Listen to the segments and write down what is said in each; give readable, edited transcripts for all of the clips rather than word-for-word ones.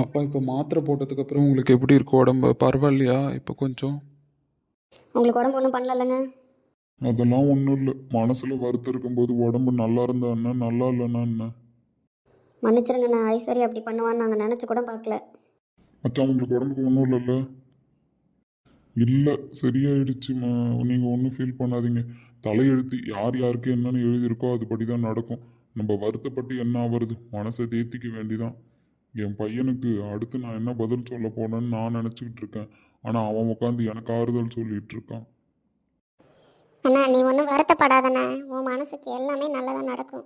அப்பா இப்போ மாத்திரை போட்டதுக்கப்புறம் உங்களுக்கு எப்படி இருக்கு உடம்பு? பரவாயில்லையா இப்போ கொஞ்சம்? உங்களுக்கு உடம்பு ஒன்றும் பண்ணலங்க? அதெல்லாம் ஒன்றும் இல்லை. மனசில் வருத்தம் இருக்கும்போது உடம்பு நல்லா இருந்தா என்ன, நல்லா இல்லைன்னா என்ன? மன்னிச்சிருங்க, நான் ஐஸ்வர்யா அப்படி பண்ணுவான்னு நாங்கள் நினச்சி கூட பார்க்கல. மச்சான் உங்களுக்கு உடம்புக்கு ஒன்றும் இல்லைல்ல? இல்லை, சரியாயிடுச்சுமா. நீங்கள் ஒன்றும் ஃபீல் பண்ணாதீங்க. தலையெழுத்து யார் யாருக்கு என்னென்னு எழுதியிருக்கோ அதுபடி தான் நடக்கும். நம்ம வருத்தப்பட்டு என்ன ஆவறது? மனசை தேத்திக்க வேண்டிதான். என் பையனுக்கு அடுத்து நான் என்ன பதில் சொல்ல போனேன்னு நான் நினச்சிக்கிட்டு இருக்கேன். ஆனால் அவன் உட்காந்து எனக்கு ஆறுதல் சொல்லிட்டு இருக்கான். அண்ணா, நீ ஒன்றும் வருத்தப்படாதண்ணா, உன் மனசுக்கு எல்லாமே நல்லதாக நடக்கும்.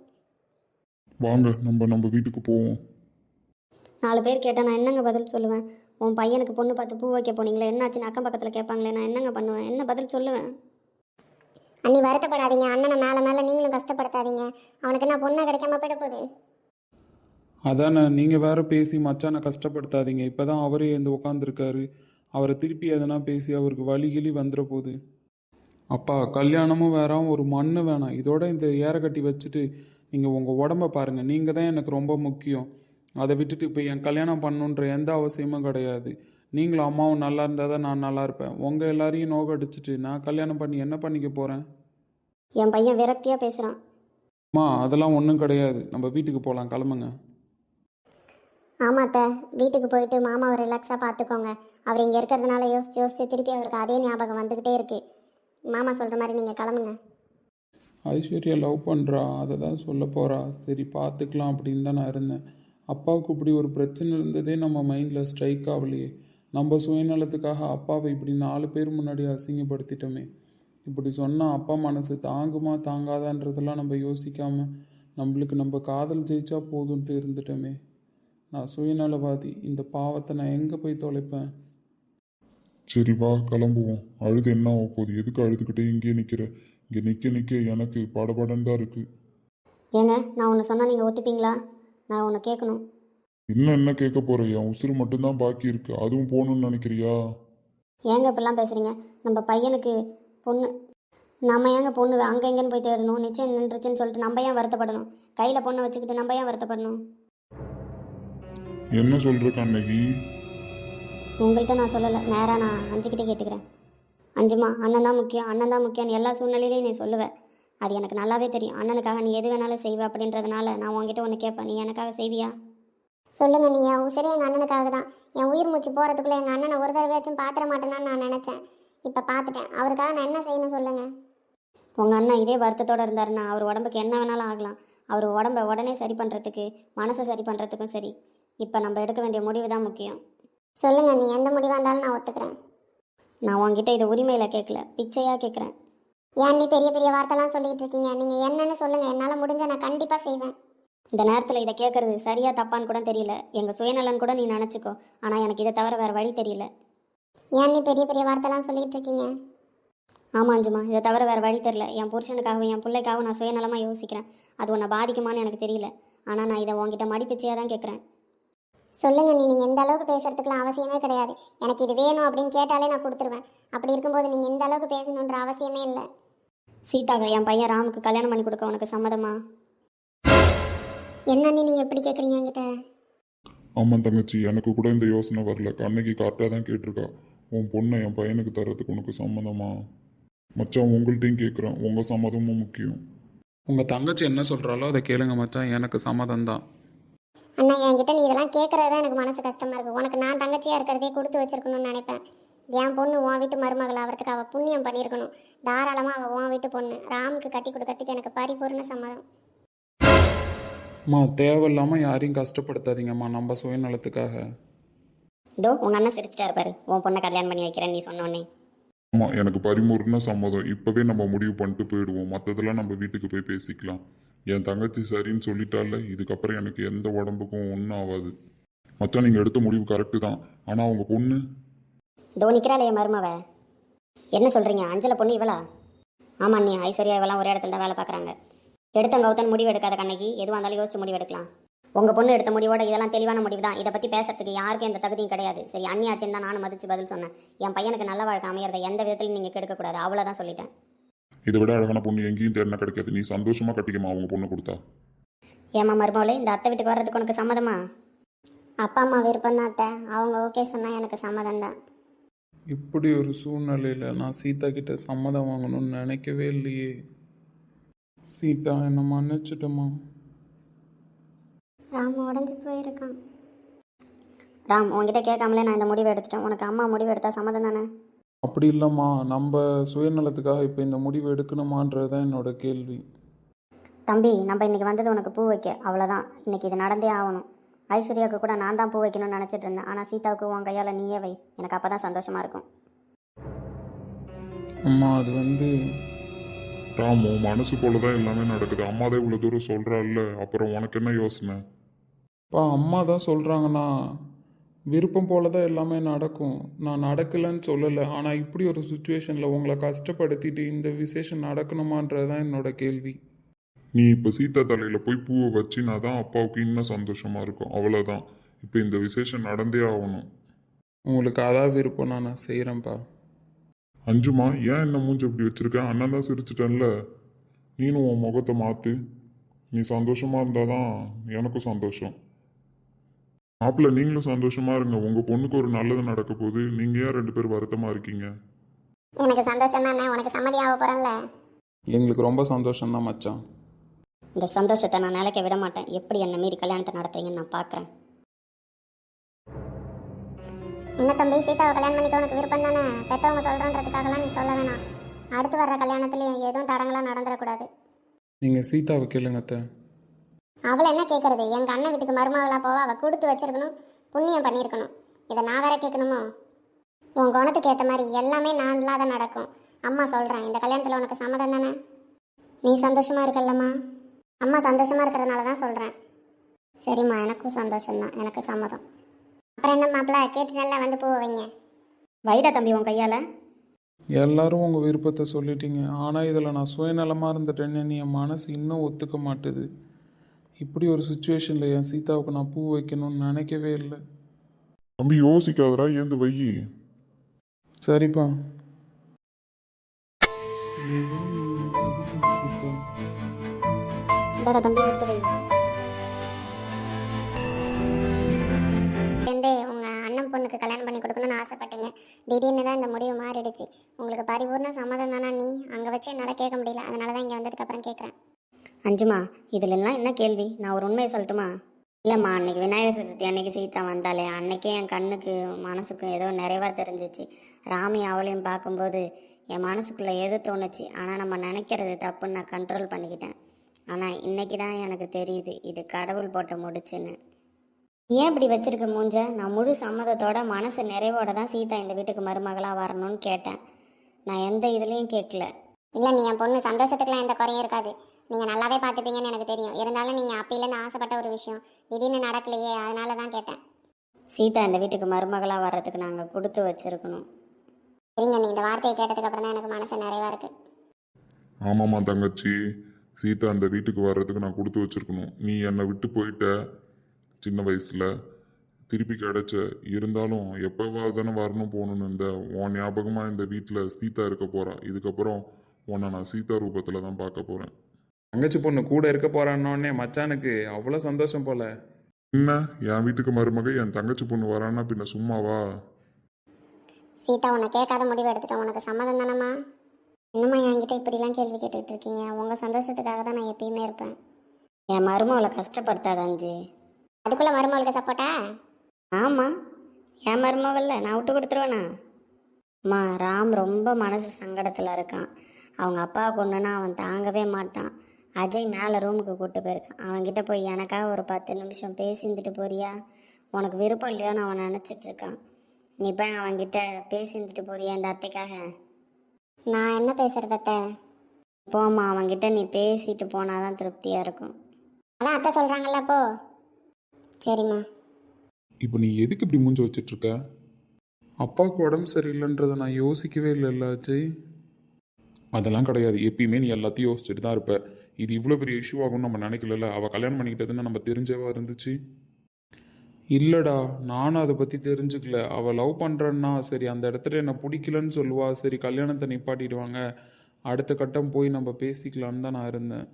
வாங்க நம்ம வீட்டுக்கு போவோம். 4 பேர் கேட்டால் நான் என்னங்க பதில் சொல்லுவேன்? உன் பையனுக்கு பொண்ணு பார்த்து பூ வைக்க போனீங்களே, என்னாச்சுன்னு அக்கம் பக்கத்தில் கேட்பாங்களே, நான் என்னங்க பண்ணுவேன்? என்ன பதில் சொல்லுவேன்? அண்ணி வருத்தப்படாதீங்க, அண்ணனை மேலே மேலே நீங்களும் கஷ்டப்படுத்தாதீங்க. அவனுக்கு என்ன பொண்ணை கிடைக்காம போயிட போகுது? அதானே, நீங்கள் வேற பேசி மச்சானை கஷ்டப்படுத்தாதீங்க. இப்போ தான் அவரே வந்து உட்காந்துருக்காரு. அவரை திருப்பி எதனா பேசி அவருக்கு வலி கிளி வந்துட போகுது. அப்பா, கல்யாணமும் வேறாம், ஒரு மண்ணு வேணாம். இதோட இந்த ஏரை கட்டி வச்சுட்டு நீங்கள் உங்கள் உடம்ப பாருங்கள். நீங்கள் தான் எனக்கு ரொம்ப முக்கியம். அதை விட்டுட்டு இப்போ என் கல்யாணம் பண்ணணுன்ற எந்த அவசியமும் கிடையாது. நீங்களும் அம்மாவும் நல்லா இருந்தால் தான் நான் நல்லா இருப்பேன். உங்கள் எல்லாரையும் நோக்கடிச்சிட்டு நான் கல்யாணம் பண்ணி என்ன பண்ணிக்க போகிறேன்? என் பையன் விரக்தியாக பேசுகிறான். அம்மா, அதெல்லாம் ஒன்றும் கிடையாது. நம்ம வீட்டுக்கு போகலாம், கிளம்புங்க. ஆமாத்த, வீட்டுக்கு போயிட்டு மாமாவை ரிலாக்ஸாக பார்த்துக்கோங்க. அவர் இங்கே இருக்கிறதுனால யோசிச்சு யோசிச்சு திருப்பி அவருக்கு அதே ஞாபகம் வந்துக்கிட்டே இருக்குது. மாமா சொல்கிற மாதிரி நீங்கள் கிளம்புங்க. ஐஸ்வர்யா லவ் பண்ணுறா, அதை தான் சொல்ல போகிறா. சரி பார்த்துக்கலாம் அப்படின்னு தான் நான் இருந்தேன். அப்பாவுக்கு இப்படி ஒரு பிரச்சனை இருந்ததே நம்ம மைண்டில் ஸ்ட்ரைக் ஆகலையே. நம்ம சுயநலத்துக்காக அப்பாவை இப்படி 4 பேர் முன்னாடி அசிங்கப்படுத்திட்டோமே. இப்படி சொன்னால் அப்பா மனசு தாங்குமா தாங்காதான்றதெல்லாம் நம்ம யோசிக்காமல் நம்மளுக்கு நம்ம காதல் ஜெயிச்சா போதுன்ட்டு இருந்துட்டோமே. நான் சுயநலவாதி. இந்த பாவத்தை நான் எங்கே போய் தொலைப்பேன்? சரி வா கிளம்புவோம். அழுது என்ன ஆக போகுது? எதுக்கு அழுதுகிட்டே இங்கேயே நிற்கிற? இங்கே நிற்க நிற்க எனக்கு படபடன்னு தான் இருக்குது. ஏங்க, நான் ஒன்று சொன்னால் நீங்கள் ஒத்துப்பீங்களா? நான் ஒன்று கேட்கணும். இன்னும் என்ன கேட்க போற? என் உசுறு மட்டும்தான் பாக்கி இருக்கு. அதுவும் போகணும்னு நினைக்கிறியா? ஏங்க இப்படிலாம் பேசுகிறீங்க? நம்ம பையனுக்கு பொண்ணு, நம்ம ஏங்க பொண்ணு அங்கே எங்கேன்னு போய் தேடணும்? நிச்சயம் நின்றுச்சுன்னு சொல்லிட்டு நம்ம ஏன் வருத்தப்படணும்? கையில் பொண்ணை வச்சுக்கிட்டு நம்ம ஏன் வருத்தப்படணும்? என்ன சொல்ற கண்ணகி? உங்கள்கிட்ட நான் சொல்லலை, நேராக நான் அஞ்சுக்கிட்டே கேட்டுக்கிறேன். அஞ்சுமா, அண்ணன் தான் முக்கியம், அண்ணன் தான் முக்கியம்னு எல்லா சூழ்நிலையிலையும் நீ சொல்லுவேன். அது எனக்கு நல்லாவே தெரியும். அண்ணனுக்காக நீ எது வேணாலும் செய்வ அப்படின்றதுனால நான் உங்ககிட்ட ஒன்று கேட்பேன். நீ எனக்காக செய்வியா? சொல்லுங்க. நீ என் உசிரே எங்கள் அண்ணனுக்காக தான். என் உயிர் மூச்சு போகிறதுக்குள்ளே எங்கள் அண்ணனை ஒரு தடவையாச்சும் பாத்திர மாட்டேனான்னு நான் நினச்சேன். இப்போ பார்த்துட்டேன். அவருக்காக நான் என்ன செய்யணும் சொல்லுங்கள். உங்கள் அண்ணன் இதே வருத்தத்தோடு இருந்தாருன்னா அவர் உடம்புக்கு என்ன வேணாலும் ஆகலாம். அவர் உடம்பை உடனே சரி பண்ணுறதுக்கு, மனசை சரி பண்ணுறதுக்கும் சரி. இப்போ நம்ம எடுக்க வேண்டிய முடிவு தான் முக்கியம். சொல்லுங்கள், நீ எந்த முடிவாக இருந்தாலும் நான் ஒத்துக்கிறேன். நான் உங்ககிட்ட இது உரிமையில் கேட்கல, பிச்சையாக கேட்குறேன். ஏன் நீ பெரிய பெரிய வார்த்தைலாம் சொல்லிகிட்டு இருக்கீங்க? நீங்கள் என்னன்னு சொல்லுங்கள், என்னால் முடிஞ்ச நான் கண்டிப்பாக செய்வேன். இந்த நேரத்தில் இதை கேட்குறது சரியா தப்பான்னு கூட தெரியல. எங்கள் சுயநலன் கூட நீ நினச்சிக்கோ. ஆனால் எனக்கு இதை தவிர வேறு வழி தெரியல. ஏன் நீ பெரிய பெரிய வார்த்தைலாம் சொல்லிகிட்டு இருக்கீங்க? ஆமாம் அஞ்சுமா, இதை தவிர வேறு வழி தெரியல. என் புருஷனுக்காகவும் என் பிள்ளைக்காகவும் நான் சுயநலமாக யோசிக்கிறேன். அது உன்னை பாதிக்குமான்னு எனக்கு தெரியல. ஆனால் நான் இதை உங்ககிட்ட மடிப்பிச்சையாக தான் கேட்குறேன். சொல்லுங்க. நீங்கள் எந்த அளவுக்கு பேசுறதுக்குலாம் அவசியமே கிடையாது. எனக்கு இது வேணும் அப்படின்னு கேட்டாலே நான் கொடுத்துருவேன். அப்படி இருக்கும்போது நீங்கள் இந்த அளவுக்கு பேசணுன்ற அவசியமே இல்லை. சீதாவை என் பையன் ராமுக்கு கல்யாணம் பண்ணி கொடுக்க உனக்கு சம்மதமா? என்ன நீங்கள் எப்படி கேட்குறீங்க என்கிட்ட? ஆமாம் தங்கச்சி, எனக்கு கூட இந்த யோசனை வரல. கண்ணகி கரெக்டாக தான் கேட்டிருக்கா. உன் பொண்ணை என் பையனுக்கு தர்றதுக்கு உனக்கு சம்மதமா? மச்சான், உங்கள்கிட்டையும் கேட்குறேன். உங்கள் சம்மதமும் முக்கியம். உங்கள் தங்கச்சி என்ன சொல்கிறாலோ அதை கேளுங்க மச்சான். எனக்கு சம்மதம் தான். அண்ணா, என்கிட்ட நீ இதெல்லாம் கேட்குறது தான் எனக்கு மனசு கஷ்டமாக இருக்குது. உனக்கு நான் தங்கச்சியாக இருக்கிறதே கொடுத்து வச்சிருக்கணும்னு நினைப்பேன். என் பொண்ணு உன் வீட்டு மருமகள் ஆகிறதுக்கு அவள் புண்ணியம் பண்ணியிருக்கணும். தாராளமாக அவள் உன் வீட்டு பொண்ணு. ராமுக்கு கட்டி கொடுக்கறதுக்கு எனக்கு பரிபூர்ண சம்மதம். அம்மா, தேவையில்லாமல் யாரையும் கஷ்டப்படுத்தாதீங்கம்மா, நம்ம சுயநலத்துக்காக. இதோ உங்கள் அண்ணன் சிரிச்சிட்டா இருப்பாரு, உன் பொண்ணை கல்யாணம் பண்ணி வைக்கிறேன் நீ சொன்னோன்னே. ஆமாம், எனக்கு பரிபூர்ண சம்மதம். இப்போவே நம்ம முடிவு பண்ணிட்டு போயிடுவோம். மற்றதெல்லாம் நம்ம வீட்டுக்கு போய் பேசிக்கலாம். என் தங்கச்சி சரின்னு சொல்லிட்டால, இதுக்கப்புறம் எனக்கு எந்த உடம்புக்கும் ஒன்றும் ஆகாது. மச்சான், நீங்கள் எடுத்த முடிவு கரெக்டு தான். ஆனால் அவங்க பொண்ணு இதோ நிற்கிறாள் என் மருமவ. என்ன சொல்கிறீங்க? அஞ்சலை பொண்ணு இவளா? ஆமாம் நீ, ஐஸ்வர்யா இவெல்லாம் ஒரே இடத்துல தான் வேலை பார்க்குறாங்க. எடுத்த கௌத்தன் முடிவு எடுக்காத கண்ணகி. எதுவாக இருந்தாலும் யோசிச்சு முடிவு எடுக்கலாம். உங்கள் பொண்ணு எடுத்த முடிவோட இதெல்லாம் தெளிவான முடிவு தான். இதை பற்றி பேசுறதுக்கு யாருக்கும் எந்த தகுதியும் கிடையாது. சரி, அண்ணியாச்சுன்னு தான் நானும் மதித்து பதில் சொன்னேன். என் பையனுக்கு நல்ல வாழ்க்கை அமையறதை எந்த விதத்திலையும் நீங்கள் கெடுக்கக்கூடாது, அவ்வளோதான் சொல்லிட்டேன். இதை விட அழகான பொண்ணு எங்கேயும் தேடினா கிடைக்காது. நீ சந்தோஷமாக கட்டிக்கமா அவங்க பொண்ணு கொடுத்தா. ஏம்மா மருமவளே, இந்த அத்தை வீட்டுக்கு வர்றதுக்கு உனக்கு சம்மதமா? அப்பா அம்மா விருப்பம் தான் அத்தை, அவங்க ஓகே சொன்னால் எனக்கு சம்மதம் தான். இப்படி ஒரு சூழ்நிலையில் நான் சீதா கிட்ட சம்மதம் வாங்கணும்னு நினைக்கவே இல்லையே. சீதா என்னை மன்னிச்சிட்டம்மா. ராம் உடஞ்சி போயிருக்கான். ராம், உன்கிட்ட கேட்காமலே நான் இந்த முடிவை எடுத்துட்டேன். உனக்கு அம்மா முடிவு எடுத்தா சம்மதம் தானே? அப்படி இல்லைம்மா, நம்ம சுயநலத்துக்காக இப்போ இந்த முடிவு எடுக்கணுமான்றது தான் என்னோட கேள்வி. தம்பி, நம்ம இன்னைக்கு வந்தது உனக்கு பூ வைக்க, அவ்வளோதான். இன்னைக்கு இது நடந்தே ஆகணும். ஐஸ்வர்யாவுக்கு கூட நான் தான் பூ வைக்கணும்னு நினச்சிட்டு இருந்தேன். ஆனால் சீதாவுக்கு உன் கையால் நீயே வை, எனக்கு அப்போ தான் சந்தோஷமாக இருக்கும். அம்மா அது வந்து ராமு, மனசு போல தான் எல்லாமே நடக்குது. அம்மா தான் இவ்வளோ தூரம் சொல்கிறாள்ல, அப்புறம் உனக்கு என்ன யோசனை? அப்பா அம்மா தான் சொல்கிறாங்கன்னா விருப்பம் போல தான் எல்லாமே நடக்கும். நான் நடக்கலைன்னு சொல்லலை, ஆனால் இப்படி ஒரு சுச்சுவேஷனில் உங்களை கஷ்டப்படுத்திட்டு இந்த விசேஷம் நடக்கணுமான்றது தான் என்னோட கேள்வி. நீ இப்போ சீதா தலையில் போய் பூவை வச்சினா தான் அப்பாவுக்கு இன்னும் சந்தோஷமாக இருக்கும். அவ்வளோதான். இப்போ இந்த விசேஷம் நடந்தே ஆகணும். உங்களுக்கு அதான் விருப்பம், நான் செய்கிறேன்ப்பா. அஞ்சுமா, ஏன் என்ன மூஞ்சி இப்படி வச்சிருக்கேன்? அண்ணன் தான் சிரிச்சிட்டேன்ல, நீனும் உன் முகத்தை மாற்று. நீ சந்தோஷமாக இருந்தால் தான் எனக்கும் சந்தோஷம். மாப்பிள்ள, நீங்களும் சந்தோஷமாக இருங்க. உங்கள் பொண்ணுக்கு ஒரு நல்லது நடக்க போகுது. நீங்கள் ஏன் 2 பேர் வருத்தமாக இருக்கீங்க? எனக்கு சந்தோஷம் தானே, உனக்கு சம்மதி ஆக போகிறேன்ல. எங்களுக்கு ரொம்ப சந்தோஷம்தான் மச்சான். இந்த சந்தோஷத்தை நான் நிலைக்க விட மாட்டேன். எப்படி என்னை மீறி கல்யாணத்தை நடத்துறீங்கன்னு நான் பார்க்குறேன். என்ன தம்பி, சீதாவை கல்யாணம் பண்ணிக்க உனக்கு விருப்பம் தானே? பெற்றவங்க சொல்கிறன்றதுக்காகலாம் நீ சொல்ல வேணாம். அடுத்து வர்ற கல்யாணத்துலேயும் எதுவும் தடங்களாக நடந்துடக்கூடாது. நீங்கள் சீதாவை கேளுங்க அத்தை. அவளை என்ன கேட்குறது? எங்கள் அண்ணன் வீட்டுக்கு மருமகளாக போவா, அவள் கொடுத்து வச்சிருக்கணும், புண்ணியம் பண்ணியிருக்கணும். இதை நான் வேற கேட்கணுமோ? உன் குணத்துக்கு ஏற்ற மாதிரி எல்லாமே நான் இல்லாத நடக்கும். அம்மா சொல்கிறேன், இந்த கல்யாணத்தில் உனக்கு சம்மதம் தானே? நீ சந்தோஷமாக இருக்கல்லம்மா? அம்மா சந்தோஷமாக இருக்கிறதுனால தான் சொல்கிறேன். சரிம்மா, எனக்கும் சந்தோஷம்தான், எனக்கு சம்மதம். அப்புறம் என்ன மாப்பிள்ள, கேட்டு நல்லா வந்து பூவை வைங்க. வைடா தம்பி உன் கையால். எல்லாரும் உங்கள் விருப்பத்தை சொல்லிட்டீங்க, ஆனால் இதில் நான் சுயநலமாக இருந்துட்டேன்னு என் மனசு இன்னும் ஒத்துக்க மாட்டுது. இப்படி ஒரு சுச்சுவேஷனில் என் சீதாவுக்கு நான் பூ வைக்கணும்னு நினைக்கவே இல்லை. தம்பி, யோசிக்காதடா, ஏந்து வை. சரிப்பா. இந்தாடா தம்பி, எடுத்து வை. உங்கள் அண்ணன் பொண்ணுக்கு கல்யாணம் பண்ணி கொடுக்கணும்னு ஆசைப்பட்டீங்க. திடீர்னு தான் இந்த முடிவு மாறிடுச்சு. உங்களுக்கு பரிபூர்ண சம்மதம் தானா? நீ அங்கே வச்சு என்னால் கேட்க முடியல, அதனால தான் இங்கே வந்ததுக்கப்புறம் கேட்குறேன். அஞ்சுமா, இதுலலாம் என்ன கேள்வி? நான் ஒரு உண்மையை சொல்லட்டுமா? இல்லைம்மா, அன்னைக்கு விநாயகர் சதுர்த்தி அன்னைக்கு சீதா வந்தாலே அன்னைக்கே என் கண்ணுக்கு மனசுக்கும் ஏதோ நிறைவாக தெரிஞ்சிச்சு. ராமி அவளையும் பார்க்கும்போது என் மனசுக்குள்ளே எது தோணுச்சு, ஆனால் நம்ம நினைக்கிறது தப்புன்னு நான் கண்ட்ரோல் பண்ணிக்கிட்டேன். ஆனால் இன்னைக்கு தான் எனக்கு தெரியுது இது கடவுள் போட்ட முடிச்சுன்னு. ஏன் இப்படி வச்சிருக்க மூஞ்ச? நான் முழு சம்மதத்தோட மனசு நிறைவோட தான் சீதா இந்த வீட்டுக்கு மருமகளாக வரணும்னு கேட்டேன். நான் எந்த இதுலேயும் கேட்கல. இல்லை, நீ என் பொண்ணு சந்தோஷத்துக்குலாம் எந்த குறையும் இருக்காது. நீங்கள் நல்லாவே பார்த்துப்பீங்கன்னு எனக்கு தெரியும். இருந்தாலும் நீங்கள் அப்பையிலேருந்து ஆசைப்பட்ட ஒரு விஷயம் திடீர்னு நடக்கலையே, அதனால தான் கேட்டேன். சீதா இந்த வீட்டுக்கு மருமகளாக வர்றதுக்கு நாங்கள் கொடுத்து வச்சுருக்கணும். சரிங்க, நீ இந்த வார்த்தையை கேட்டதுக்கப்புறம் தான் எனக்கு மனசு நிறைவாக இருக்குது. ஆமாம்மா தங்கச்சி, சீதா அந்த வீட்டுக்கு வர்றதுக்கு நான் கொடுத்து வச்சிருக்கணும். நீ என்னை விட்டு போயிட்ட சின்ன வயசில், திருப்பி கிடைச்ச. இருந்தாலும் எப்போவாது தானே வரணும் போகணுன்னு இருந்த. உன் ஞாபகமாக இந்த வீட்டில் சீதா இருக்க போகிறா. இதுக்கப்புறம் உன்னை நான் சீதா ரூபத்தில் தான் பார்க்க போகிறேன். தங்கச்சி பொண்ணு கூட இருக்க போறான்னொடனே மச்சானுக்கு அவ்வளோ சந்தோஷம் போல. என்ன, என் வீட்டுக்கு மருமக என் தங்கச்சி பொண்ணு வரான்னா பின்ன சும்மாவா? சீதா, உன்னை கேட்காத முடிவு எடுத்துட்டேன். உனக்கு சம்மதம் தானம்மா? என்னம்மா என்கிட்ட இப்படிலாம் கேள்வி கேட்டுக்கிட்டு இருக்கீங்க? உங்கள் சந்தோஷத்துக்காக தான் நான் எப்பயுமே இருப்பேன். என் மருமகளை கஷ்டப்படுத்தாத அஞ்சு. அதுக்குள்ளே மருமகளுக்கு சப்போட்டா? ஆமாம், என் மருமகளில் நான் விட்டு கொடுத்துருவேண்ணா. அம்மா, ராம் ரொம்ப மனசு சங்கடத்தில் இருக்கான். அவங்க அப்பாவை கொண்டுன்னா அவன் தாங்கவே மாட்டான். அஜய் மேலே ரூமுக்கு கூப்பிட்டு போயிருக்கான். அவன்கிட்ட போய் எனக்காக ஒரு 10 நிமிஷம் பேசிந்துட்டு போறியா? உனக்கு விருப்பம் இல்லையோன்னு அவன் நினச்சிட்ருக்கான். நீ போய் அவன்கிட்ட பேசிந்துட்டு போறியா இந்த அத்தைக்காக? நான் என்ன பேசுறது அத்தை? போம்மா, அவன்கிட்ட நீ பேசிட்டு போனாதான் திருப்தியாக இருக்கும். அதான் அத்தை சொல்கிறாங்கல்ல, போ. சரிம்மா. இப்போ நீ எதுக்கு இப்படி மூஞ்சி வச்சிட்ருக்க? அப்பாவுக்கு உடம்பு சரியில்லைன்றதை நான் யோசிக்கவே இல்லைல்ல அஜய். அதெல்லாம் கிடையாது, எப்பயுமே நீ எல்லாத்தையும் யோசிச்சுட்டு தான் இருப்ப. இது இவ்வளோ பெரிய இஷ்யூ ஆகும்னு நம்ம நினைக்கல. அவள் கல்யாணம் பண்ணிக்கிட்டதுன்னு நம்ம தெரிஞ்சவா இருந்துச்சு. இல்லைடா, நானும் அதை பற்றி தெரிஞ்சுக்கல. அவள் லவ் பண்ணுறன்னா சரி, அந்த இடத்துல என்னை பிடிக்கலன்னு சொல்லுவா, சரி கல்யாணத்தை நிப்பாட்டிடுவாங்க, அடுத்த கட்டம் போய் நம்ம பேசிக்கலான்னு தான் நான் இருந்தேன்.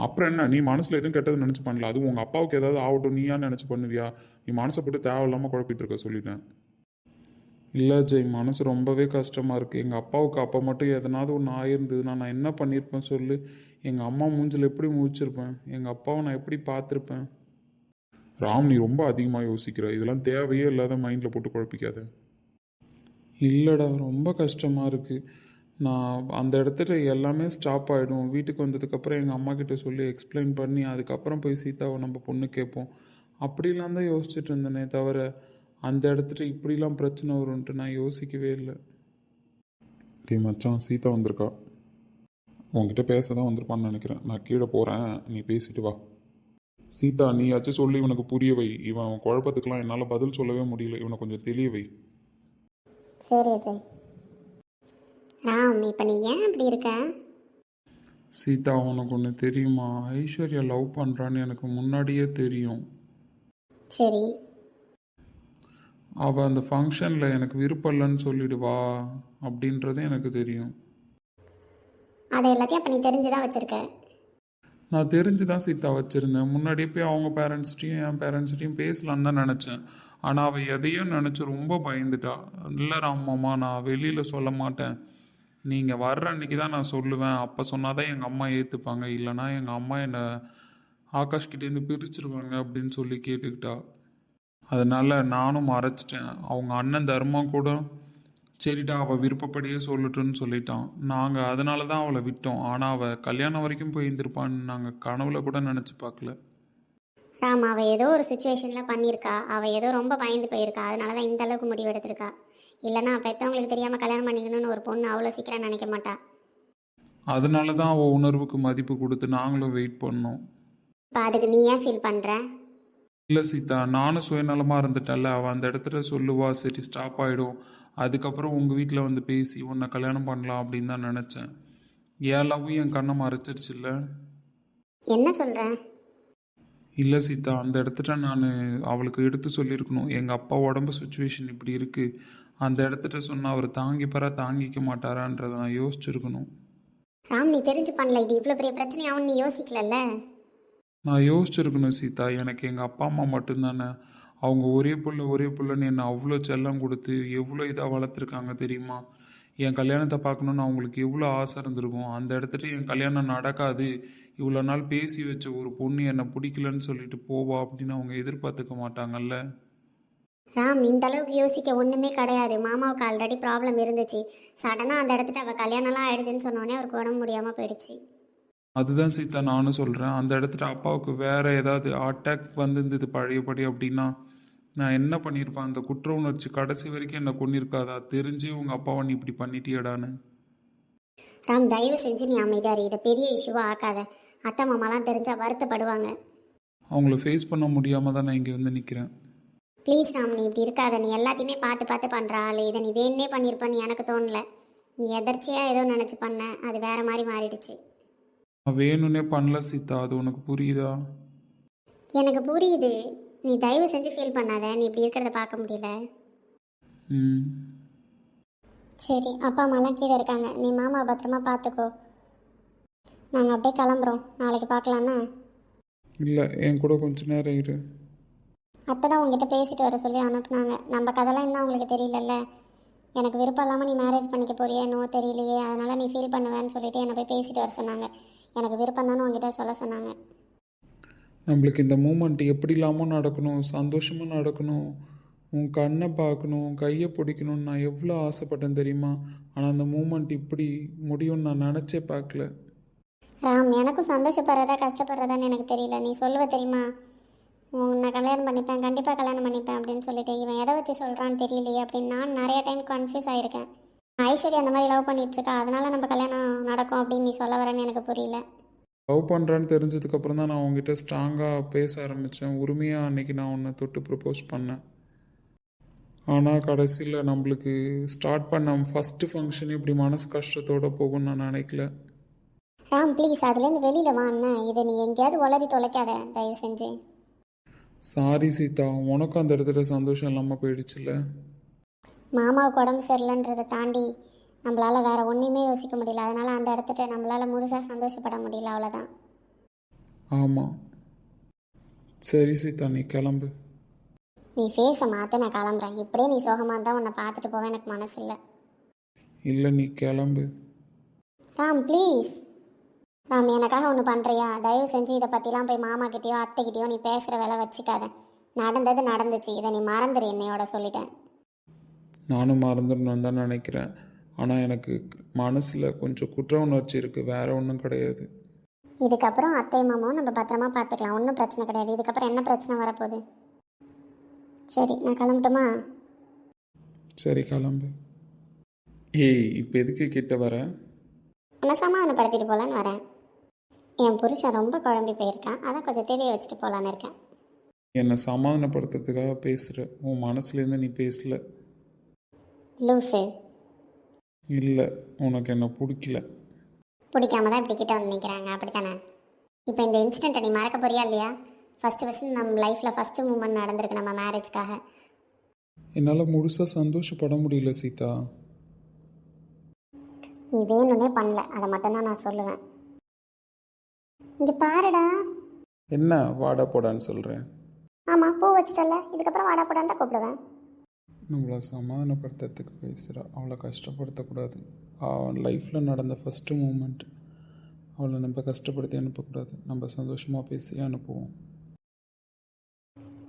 அப்புறம் என்ன, நீ மனசில் எதுவும் கெட்டது நினச்சி பண்ணல. அதுவும் உங்கள் அப்பாவுக்கு ஏதாவது ஆகட்டும் நீயா நினச்சி பண்ணுவியா? நீ மனசை போட்டு தேவையில்லாமல் குழப்பிட்டு இருக்க சொல்லிட்டேன். இல்லை ஜெய், மனசு ரொம்பவே கஷ்டமாக இருக்குது. எங்கள் அப்பாவுக்கு அப்போ மட்டும் எதனாவது ஒன்று ஆயிருந்ததுன்னா நான் என்ன பண்ணியிருப்பேன் சொல்லு? எங்கள் அம்மா மூஞ்சில் எப்படி முழிச்சிருப்பேன்? எங்கள் அப்பாவை நான் எப்படி பார்த்துருப்பேன்? ராம், நீ ரொம்ப அதிகமாக யோசிக்கிற. இதெல்லாம் தேவையே இல்லாத மைண்டில் போட்டு குழப்பிக்காத. இல்லைடா, ரொம்ப கஷ்டமாக இருக்குது. நான் அந்த இடத்துல எல்லாமே ஸ்டாப் ஆகிடும். வீட்டுக்கு வந்ததுக்கப்புறம் எங்கள் அம்மா கிட்ட சொல்லி எக்ஸ்பிளைன் பண்ணி அதுக்கப்புறம் போய் சீதாவை நம்ம பொண்ணு கேட்போம் அப்படிலாம் தான் யோசிச்சுட்டு இருந்தேனே தவிர அந்த இடத்துல இப்படிலாம் பிரச்சனை வரும்ன்ட்டு நான் யோசிக்கவே இல்லை. டே மச்சான், சீதா வந்திருக்கா. உங்ககிட்ட பேச தான் வந்திருப்பான்னு நினைக்கிறேன். நான் கீழே போகிறேன், நீ பேசிட்டு வா. சீதா, நீயாச்சும் சொல்லி இவனுக்கு புரிய வை. இவன் குழப்பத்துக்கெலாம் என்னால் பதில் சொல்லவே முடியல. இவனை கொஞ்சம் தெளிய வை. சரி அஜய். ராம், இப்போ நீ ஏன் அப்படி இருக்க? சீதா, உனக்கு ஒன்று தெரியுமா? ஐஸ்வர்யா லவ் பண்ணுறான்னு எனக்கு முன்னாடியே தெரியும். சரி. அவள் அந்த ஃபங்க்ஷனில் எனக்கு விருப்பம் இல்லைன்னு சொல்லிடுவா அப்படின்றது எனக்கு தெரியும். அதை எல்லாத்தையும் அப்போ நீ தெரிஞ்சு தான் வச்சுருக்க. நான் தெரிஞ்சு தான் சீதா வச்சுருந்தேன். முன்னாடியே போய் அவங்க பேரண்ட்ஸ்கிட்டையும் என் பேரண்ட்ஸ்கிட்டையும் பேசலான்னு தான் நினச்சேன். ஆனால் அவள் எதையும் நினச்சி ரொம்ப பயந்துட்டா. இல்லை ராமம்மா, நான் வெளியில் சொல்ல மாட்டேன், நீங்கள் வர்ற அன்றைக்கி தான் நான் சொல்லுவேன், அப்போ சொன்னால் தான் எங்கள் அம்மா ஏற்றுப்பாங்க, இல்லைனா எங்கள் அம்மா என்னை ஆகாஷ்கிட்டேருந்து பிரிச்சிருவாங்க அப்படின்னு சொல்லி கேட்டுக்கிட்டா. அதனால் நானும் மறைச்சிட்டேன். அவங்க அண்ணன் தர்மா கூட சரிடா அவள் விருப்பப்படியே சொல்லட்டுன்னு சொல்லிட்டான். நாங்கள் அதனால தான் அவளை விட்டோம். ஆனால் அவள் கல்யாணம் வரைக்கும் போயிருந்திருப்பான்னு நாங்கள் கனவுல கூட நினச்சி பார்க்கல. ராம், அவள் ஏதோ ஒரு சுச்சுவேஷனில் பண்ணியிருக்கா. அவள் ஏதோ ரொம்ப பயந்து போயிருக்கா. அதனால தான் இந்த அளவுக்கு முடிவு எடுத்திருக்கா. இல்லைனா பெற்றவங்களுக்கு தெரியாமல் கல்யாணம் பண்ணிக்கணும்னு ஒரு பொண்ணு அவ்வளோ சீக்கிரம் நினைக்க மாட்டா. அதனால தான் அவள் உணர்வுக்கு மதிப்பு கொடுத்து நாங்களும் வெயிட் பண்ணோம். இப்போ அதுக்கு நீ ஏன் ஃபீல் பண்ணுற? இல்லை சீதா, நானும் சுயநலமாக இருந்துட்டேன்ல. அவள் அந்த இடத்துல சொல்லுவா, சரி ஸ்டாப் ஆகிடும், அதுக்கப்புறம் உங்கள் வீட்டில் வந்து பேசி உன்னை கல்யாணம் பண்ணலாம் அப்படின்னு தான் நினச்சேன். என் லவ்வும் என் கண்ணை மறைச்சிருச்சு இல்லை? என்ன சொல்கிறேன்? இல்லை சீதா, அந்த இடத்துல நான் அவளுக்கு எடுத்து சொல்லியிருக்கணும். எங்கள் அப்பா உடம்பு சுச்சுவேஷன் இப்படி இருக்குது, அந்த இடத்துல சொன்னால் அவர் தாங்கிக்க மாட்டாரான்றதை நான் யோசிச்சிருக்கணும். ராம், நீ தெரிஞ்சு பண்ணல. இது இவ்வளோ பெரிய பிரச்சனையாகவும் நீ யோசிக்கலல்ல. நான் யோசிச்சிருக்கணும் சீதா. எனக்கு எங்கள் அப்பா அம்மா மட்டும்தானே. அவங்க ஒரே புள்ளன்னு என்னை அவ்வளோ செல்லம் கொடுத்து எவ்வளோ இதாக வளர்த்துருக்காங்க தெரியுமா? என் கல்யாணத்தை பார்க்கணுன்னு அவங்களுக்கு எவ்வளோ ஆசை இருந்திருக்கும். அந்த இடத்துல என் கல்யாணம் நடக்காது, இவ்வளோ நாள் பேசி வச்ச ஒரு பொண்ணு என்னை பிடிக்கலன்னு சொல்லிட்டு போவா அப்படின்னு அவங்க எதிர்பார்த்துக்க மாட்டாங்கல்ல. ராம், இந்த அளவுக்கு யோசிக்க ஒன்றுமே கிடையாது. மாமாவுக்கு ஆல்ரெடி ப்ராப்ளம் இருந்துச்சு. சடனாக அந்த இடத்துல அவள் கல்யாணம்லாம் ஆயிடுச்சுன்னு சொன்னோடனே அவருக்கு உடம்பு முடியாமல் போயிடுச்சு. அதுதான் சீதா நானும் சொல்கிறேன். அந்த இடத்துல அப்பாவுக்கு வேறு ஏதாவது அட்டாக் வந்திருந்தது பழையபடி அப்படின்னா நான் என்ன பண்ணியிருப்பேன்? அந்த குற்ற உணர்ச்சி கடைசி வரைக்கும் என்னை கொண்டிருக்காதா? தெரிஞ்சே உங்கள் அப்பாவை நீ இப்படி பண்ணிட்டியடான்னு. ராம், தயவு செஞ்சு நீ அமைதியாரு. இதை பெரிய இஷ்யூவாக ஆக்காத. அத்தை மாமாலாம் தெரிஞ்சால் வருத்தப்படுவாங்க. அவங்கள ஃபேஸ் பண்ண முடியாமல் தான் நான் இங்கே வந்து நிற்கிறேன். ப்ளீஸ் ராம், நீ இப்படி இருக்காத. நீ எல்லாத்தையுமே பார்த்து பார்த்து பண்ணுற ஆள். இதை நீ வேணுன்னே பண்ணியிருப்பேன்னு எனக்கு தோணலை. நீ எதர்ச்சியாக ஏதோ நினச்சி பண்ண, அது வேறு மாதிரி மாறிடுச்சு. நான் வேணும்னே பண்ணல சீதா, அது உனக்கு புரியுதா? எனக்கு புரியுது. நீ தயவு செஞ்சு ஃபீல் பண்ணாத. நீ இப்படி இருக்கிறத பார்க்க முடியல. ம். சரி, அப்பா அம்மாலாம் கீழே இருக்காங்க. நீ மாமா பத்திரமா பார்த்துக்கோ. நாங்கள் அப்படியே கிளம்புறோம். நாளைக்கு பார்க்கலான்னா? இல்லை, என் கூட கொஞ்சம் நேரம் இரு. அத்தை தான் உங்ககிட்ட பேசிட்டு வர சொல்லி அனுப்புனாங்க. நம்ம கதைலாம் இன்னும் உங்களுக்கு தெரியலல்ல. எனக்கு விருப்பம் இல்லாமல் நீ மேரேஜ் பண்ணிக்க போறியா என்னவோ தெரியலையே, அதனால் நீ ஃபீல் பண்ணுவேன்னு சொல்லிட்டு என்னை போய் பேசிட்டு வர சொன்னாங்க. எனக்கு விருப்பம் தானே உங்ககிட்ட சொல்ல சொன்னாங்க. நம்மளுக்கு இந்த மூமெண்ட் எப்படி இல்லாமல் நடக்கணும், சந்தோஷமாக நடக்கணும், உன் கண்ணை பார்க்கணும், உன் கையை பிடிக்கணும்னு நான் எவ்வளோ ஆசைப்பட்டேன் தெரியுமா? ஆனால் அந்த மூமெண்ட் இப்படி முடியும்னு நான் நினச்சே பார்க்கல. ராம், எனக்கும் சந்தோஷப்படுறதா கஷ்டப்படுறதான்னு எனக்கு தெரியல. நீ சொல்லுவ தெரியுமா, உன்னை கல்யாணம் பண்ணிப்பேன், கண்டிப்பாக கல்யாணம் பண்ணிப்பேன் அப்படின்னு சொல்லிட்டு இவன் எதை வச்சு சொல்கிறான்னு தெரியலையே அப்படின்னு நான் நிறைய டைம் கன்ஃபியூஸ் ஆகிருக்கேன். ஐஸ்வர்யா அந்த மாதிரி லவ் பண்ணிகிட்ருக்கா, அதனால நம்ம கல்யாணம் நடக்கும் அப்படின்னு நீ சொல்ல வரேன்னு எனக்கு புரியல. லவ் பண்ணுறான்னு தெரிஞ்சதுக்கப்புறம் தான் நான் உங்ககிட்ட ஸ்ட்ராங்காக பேச ஆரம்பித்தேன். உரிமையாக அன்றைக்கி நான் உன்னை தொட்டு ப்ரப்போஸ் பண்ணேன். ஆனால் கடைசியில் நம்மளுக்கு ஸ்டார்ட் பண்ண ஃபஸ்ட்டு ஃபங்க்ஷன் இப்படி மனசு கஷ்டத்தோடு போகும்னு நான் நினைக்கல. ராம் ப்ளீஸ், அதுலேருந்து வெளியில் வா அண்ணன். இதை நீ எங்கேயாவது உளறி தொலைக்காத தயவு செஞ்சு. சாரி சீதா, உனக்கும் அந்த இடத்துல சந்தோஷம் இல்லாமல் போயிடுச்சுல்ல. மாமாவுக்கு உடம்பு சரியில்லைன்றதை தாண்டி நம்மளால் வேறு ஒன்றுமே யோசிக்க முடியல. அதனால் அந்த இடத்துல நம்மளால் முழுசாக சந்தோஷப்பட முடியல, அவ்வளோதான். ஆமாம். சரி சீதா, நீ கிளம்பு. நீ ஃபேஸை மாற்ற நான் கிளம்புறேன். இப்படியே நீ சோகமாக இருந்தால் உன்னை பார்த்துட்டு போக எனக்கு மனசு இல்லை. இல்லை, நீ கிளம்பு. ராம் ப்ளீஸ். ராம், எனக்காக ஒன்று பண்ணுறியா? தயவு செஞ்சு இதை பற்றிலாம் போய் மாமா கிட்டேயோ அத்தைக்கிட்டேயோ நீ பேசுகிற வேலை வச்சுக்காத. நடந்தது நடந்துச்சு, இதை நீ மறந்துடு, என்னையோட சொல்லிட்டேன். நானும் மறந்துடணும்னு தான் நினைக்கிறேன். ஆனால் எனக்கு மனசில் கொஞ்சம் குற்ற உணர்ச்சி இருக்குது, வேற ஒன்றும் கிடையாது. இதுக்கப்புறம் அத்தை மாமாவும் நம்ம பத்திரமா பார்த்துக்கலாம், ஒன்றும் பிரச்சனை கிடையாது. இதுக்கப்புறம் என்ன பிரச்சனை வரப்போகுது? சரி, நான் கிளம்பட்டுமா? சரி, கிளம்பு. ஏய், இப்போ எதுக்கு கிட்ட வர? உன்னை சமாதானப்படுத்திட்டு போகலான்னு வரேன். என் புருஷன் ரொம்ப குழம்பி போயிருக்கான், அதான் கொஞ்சம் தெரிய வச்சுட்டு போகலான்னு இருக்கேன். என்னை சமாதானப்படுத்துறதுக்காக பேசுகிற, உன் மனசுலேருந்து நீ பேசல. லூஸு. இல்லை, உனக்கு என்ன பிடிக்கல. பிடிக்காம தான் இப்படி கிட்ட வந்து நிற்கிறாங்க, அப்படி தானே? இப்போ இந்த இன்சிடெண்ட்டை நீ மறக்க போறியா இல்லையா? ஃபஸ்ட்டு நம்ம லைஃப்பில் ஃபஸ்ட்டு மூமெண்ட் நடந்திருக்கு நம்ம மேரேஜ்க்காக. என்னால் முழுசாக சந்தோஷப்பட முடியல சீதா. நீ வேணும்னே பண்ணல, அதை மட்டும்தான் நான் சொல்லுவேன். இங்கே பாருடா. என்ன வாடா போடான்னு சொல்கிறேன்? ஆமாம், பூ வச்சிட்டல, இதுக்கப்புறம் வாடா போடான்னு தான் கூப்பிடுவேன். நம்மளை சமாதானப்படுத்துறதுக்கு பேசுகிறா, அவளை கஷ்டப்படுத்தக்கூடாது. அவன் லைஃப்பில் நடந்த ஃபஸ்ட்டு மூமெண்ட், அவளை நம்ம கஷ்டப்படுத்தி அனுப்பக்கூடாது. நம்ம சந்தோஷமாக பேசி அனுப்புவோம்.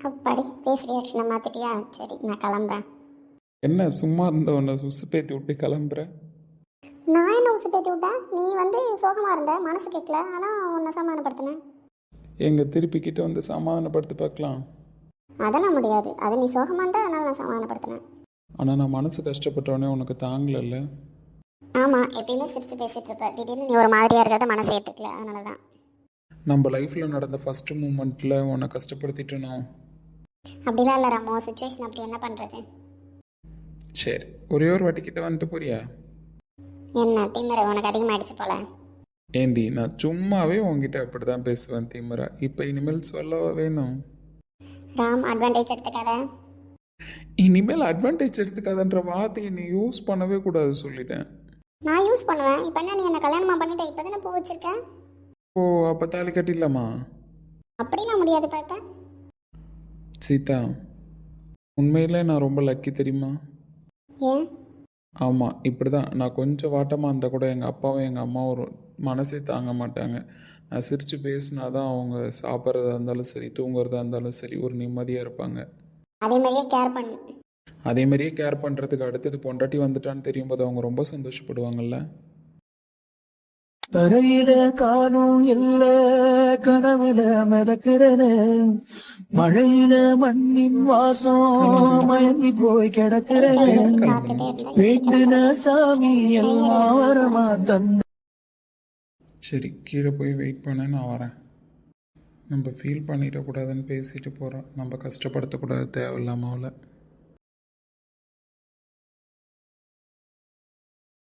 அப்படி ஃபேஸ் ரியாக்ஷனை மாற்றிட்டியா? சரி, நான் கிளம்புறேன். என்ன சும்மா இருந்தவனை சுசு பேத்தி விட்டு கிளம்புற? நான் என்ன உசு பேத்தி விட்டேன்? நீ வந்து சோகமாக இருந்த, மனசு கேட்கல, அதான் உன்னை சமாதானப்படுத்தினேன். எங்கள் திருப்பி கிட்ட வந்து சமாதானப்படுத்தி பார்க்கலாம். அதெல்லாம் முடியாது, அது நீ சோகமாக இருந்தால் அதனால் நான் சமாதானப்படுத்தினேன். ஆனால் நான் மனசு கஷ்டப்பட்டவனே உனக்கு தாங்கலைல்ல. ஆமாம், எப்பயுமே சிரிச்சு பேசிகிட்டு இருப்ப, திடீர்னு நீ ஒரு மாதிரியாக இருக்கிறத மனசு ஏற்றுக்கல, அதனால தான். நம்ம லைஃப்பில் நடந்த ஃபஸ்ட்டு மூமெண்ட்டில் உன்னை கஷ்டப்படுத்திட்டேனோ? அப்படிலாம் இல்லை ராமோ, சுச்சுவேஷன் அப்படி, என்ன பண்ணுறது? சரி, ஒரே ஒரு வாட்டி கிட்ட வந்துட்டு போறியா? என்ன திமிர உனக்கு அதிகமாகிடுச்சு போல. ஏண்டி, நான் சும்மாவே உங்ககிட்ட அப்படி தான் பேசுவேன் திமிரா. இப்போ இனிமேல் சொல்லவா வேணும்? ராம், அட்வான்டேஜ் எடுத்துக்காத. இனிமேல் அட்வான்டேஜ் எடுத்துக்காதன்ற வார்த்தையை நீ யூஸ் பண்ணவே கூடாது சொல்லிட்டேன். நான் யூஸ் பண்ணுவேன். இப்போ என்ன, நீ என்ன கல்யாணமா பண்ணிட்ட, இப்போ தானே பூ வச்சிருக்கேன். ஓ, அப்போ தாலி கட்டிடலாமா? அப்படிலாம் முடியாதுப்பா. இப்போ சீதா, உண்மையிலே நான் ரொம்ப லக்கி தெரியுமா? ஏன்? ஆமாம், இப்படி தான். நான் கொஞ்சம் வாட்டமாக இருந்தால் கூட எங்கள் அப்பாவும் எங்கள் அம்மாவும் ஒரு மனசே தாங்க மாட்டாங்க. நான் சிரித்து பேசினா தான் அவங்க சாப்பிட்றதா இருந்தாலும் சரி, தூங்குறதா இருந்தாலும் சரி, ஒரு நிம்மதியாக இருப்பாங்க. அதே மாதிரியே கேர் பண்ணு. அதே மாதிரியே கேர் பண்ணுறதுக்கு அடுத்தது பொண்டாட்டி வந்துட்டான்னு தெரியும் போது அவங்க ரொம்ப சந்தோஷப்படுவாங்கல்ல. தரையில காலும் இல்ல, கனவுல மிதக்கிறன, மழையில மண்ணின் வாசம் மயங்கி போய் கிடக்கிறன, வேண்டுன சாமி எல்லாம் வரமா தந்த. சரி, கீழே போய் வெயிட் பண்ண, நான் வரேன். நம்ம ஃபீல் பண்ணிடக்கூடாதுன்னு பேசிட்டு போகிறோம். நம்ம கஷ்டப்படுத்தக்கூடாது தேவையில்லாமல் அவளை.